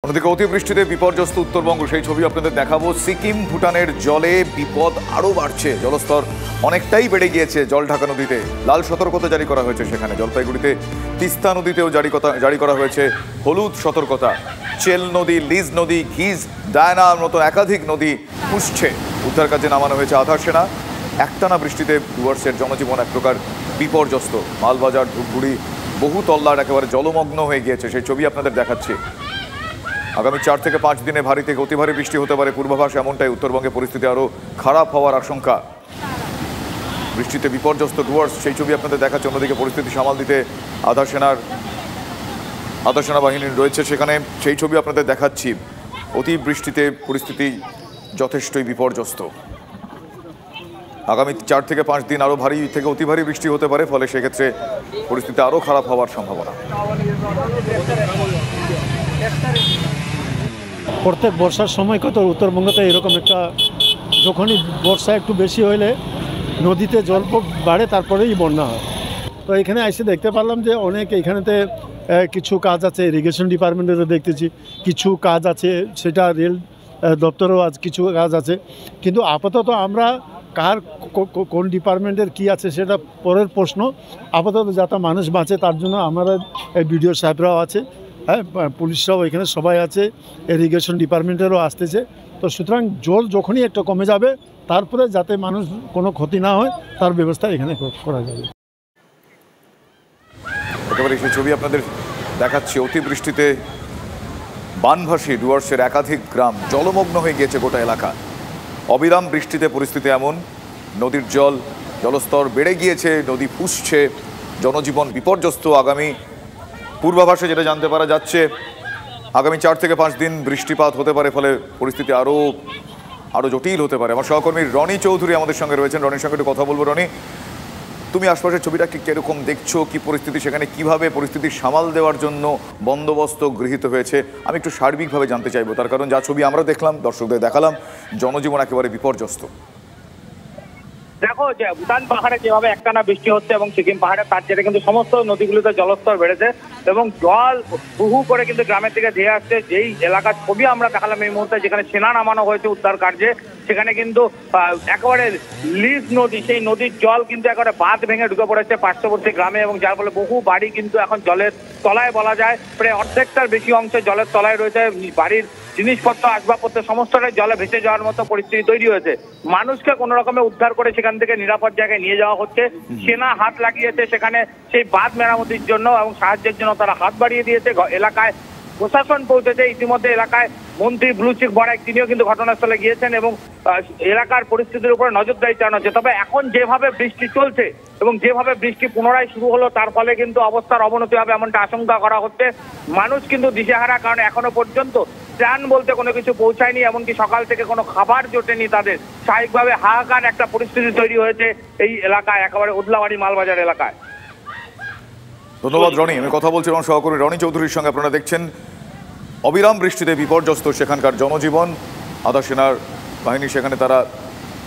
অন্যদিকে অতিবৃষ্টিতে বিপর্যস্ত উত্তরবঙ্গ, সেই ছবি আপনাদের দেখাবো। সিকিম ভুটানের জলে বিপদ আরও বাড়ছে, জলস্তর অনেকটাই বেড়ে গিয়েছে জলঢাকা নদীতে। লাল সতর্কতা জারি করা হয়েছে সেখানে। জলপাইগুড়িতে তিস্তা নদীতেও জারি করা হয়েছে হলুদ সতর্কতা। চেল নদী, লিজ নদী, ঘিজ, ডায়নার মতো একাধিক নদী পুষছে। উদ্ধার কাজে নামানো হয়েছে আধা সেনা। একটানা বৃষ্টিতে ডুয়ার্সের জনজীবন এক প্রকার বিপর্যস্ত। মালবাজার, ধূপগুড়ি, বহু তল্লাট একেবারে জলমগ্ন হয়ে গিয়েছে, সেই ছবি আপনাদের দেখাচ্ছি। আগামী 4 থেকে 5 দিনে ভারী থেকে অতি ভারী বৃষ্টি হতে পারে পূর্বাভাস, এমনটাই। উত্তরবঙ্গে পরিস্থিতি আরও খারাপ হওয়ার আশঙ্কা। বৃষ্টিতে বিপর্যস্ত ডুয়ার্স, সেই ছবি আপনাদের দেখাচ্ছে। অন্যদিকে পরিস্থিতি সামাল দিতে আধা সেনা বাহিনী রয়েছে সেখানে, সেই ছবি আপনাদের দেখাচ্ছি। অতি বৃষ্টিতে পরিস্থিতি যথেষ্টই বিপর্যস্ত। আগামী 4 থেকে 5 দিন আরও ভারী থেকে অতি ভারী বৃষ্টি হতে পারে, ফলে সেক্ষেত্রে পরিস্থিতি আরও খারাপ হওয়ার সম্ভাবনা। প্রত্যেক বর্ষার সময় কত উত্তরবঙ্গতে এরকম একটা, যখনই বর্ষা একটু বেশি হলে নদীতে জল বাড়ে, তারপরেই বন্যা হয়। তো এখানে এসে দেখতে পারলাম যে অনেক এখানেতে কিছু কাজ আছে, ইরিগেশন ডিপার্টমেন্টেরও দেখতেছি কিছু কাজ আছে, সেটা রেল দপ্তরেও আজ কিছু কাজ আছে। কিন্তু আপাতত আমরা কার কোন ডিপার্টমেন্টের কি আছে সেটা পরের প্রশ্ন। আপাতত যাতে মানুষ বাঁচে তার জন্য আমরা বিডিও সাহেবরাও আছে, হ্যাঁ, পুলিশরাও এখানে সবাই আছে, ইরিগেশন ডিপার্টমেন্টেরও আসতেছে। তো সুতরাং জল যখনই একটু কমে যাবে, তারপরে যাতে মানুষ কোনো ক্ষতি না হয় তার ব্যবস্থা এখানে করা যাবে। একেবারে সেই ছবি আপনাদের দেখাচ্ছি। অতিবৃষ্টিতে বানভাসী ডুয়ার্সের একাধিক গ্রাম, জলমগ্ন হয়ে গিয়েছে গোটা এলাকা। অবিরাম বৃষ্টিতে পরিস্থিতি এমন, নদীর জলস্তর বেড়ে গিয়েছে, নদী ফুসছে, জনজীবন বিপর্যস্ত। আগামী পূর্বাভাসে যেটা জানতে পারা যাচ্ছে, আগামী 4 থেকে 5 দিন বৃষ্টিপাত হতে পারে, ফলে পরিস্থিতি আরও জটিল হতে পারে। আমার সহকর্মী রনি চৌধুরী আমাদের সঙ্গে রয়েছেন, রনির সঙ্গে একটু কথা বলবো। রনি, তুমি আশপাশের ছবিটা কীরকম দেখছো, কি পরিস্থিতি সেখানে, কিভাবে পরিস্থিতি সামাল দেওয়ার জন্য বন্দোবস্ত গৃহীত হয়েছে, আমি একটু সার্বিকভাবে জানতে চাইবো। তার কারণ যা ছবি আমরা দেখলাম, দর্শকদের দেখালাম, জনজীবন একেবারে বিপর্যস্ত। দেখো যে ভুটান পাহাড়ে যেভাবে একটানা বৃষ্টি হচ্ছে এবং সিকিম পাহাড়ে, তার জেরে কিন্তু সমস্ত নদীগুলোতে জলস্তর বেড়েছে এবং জল বহু করে কিন্তু গ্রামের দিকে ধেয়ে আসছে। যেই এলাকার ছবি আমরা দেখালাম এই মুহূর্তে, যেখানে সেনা নামানো হয়েছে উদ্ধার কার্যে, সেখানে কিন্তু একেবারে লিজ নদী, সেই নদীর জল কিন্তু একেবারে বাঁধ ভেঙে ঢুকে পড়েছে পার্শ্ববর্তী গ্রামে, এবং যার ফলে বহু বাড়ি কিন্তু এখন জলের তলায়, বলা যায় প্রায় অর্ধেকটার বেশি অংশে জলের তলায় রয়েছে। বাড়ির জিনিসপত্র, আসবাবপত্র সমস্তটাই জলে ভেসে যাওয়ার মতো পরিস্থিতি তৈরি হয়েছে। মানুষকে কোনো রকমে উদ্ধার করে সেখান থেকে নিরাপদ জায়গায় নিয়ে যাওয়া হচ্ছে। সেনা হাত লাগিয়েছে সেখানে সেই বাঁধ মেরামতির জন্য এবং সাহায্যের জন্য তারা হাত বাড়িয়ে দিয়েছে। এলাকায় প্রশাসন পৌঁছেছে ইতিমধ্যে। এলাকায় মন্ত্রী ব্লুচিক বড়াইক, তিনিও কিন্তু ঘটনাস্থলে গিয়েছেন এবং এলাকার পরিস্থিতির উপরে নজরদারি চালানো হচ্ছে। তবে এখন যেভাবে বৃষ্টি চলছে এবং যেভাবে বৃষ্টি পুনরায় শুরু হলো, তার ফলে কিন্তু অবস্থার অবনতি হবে এমনটা আশঙ্কা করা হচ্ছে। মানুষ কিন্তু দিশেহারা, কারণ এখনো পর্যন্ত ত্রাণ বলতে কোনো কিছু পৌঁছায়নি, এমনকি সকাল থেকে কোনো খাবার জোটেনি তাদের। স্বাভাবিকভাবে হাহাকার একটা পরিস্থিতি তৈরি হয়েছে এই এলাকায়, একেবারে উদলাবাড়ি মালবাজার এলাকায়। ধন্যবাদ রনি। আমি কথা বলছিলাম সহকর্মী রনি চৌধুরীর সঙ্গে। আপনারা দেখছেন অবিরাম বৃষ্টিতে বিপর্যস্ত সেখানকার জনজীবন। আধা সেনার বাহিনী সেখানে তারা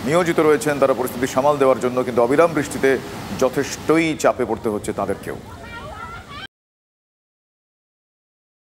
নিয়োজিত রয়েছেন, তারা পরিস্থিতি সামাল দেওয়ার জন্য, কিন্তু অবিরাম বৃষ্টিতে যথেষ্টই চাপে পড়তে হচ্ছে তাদেরকেও।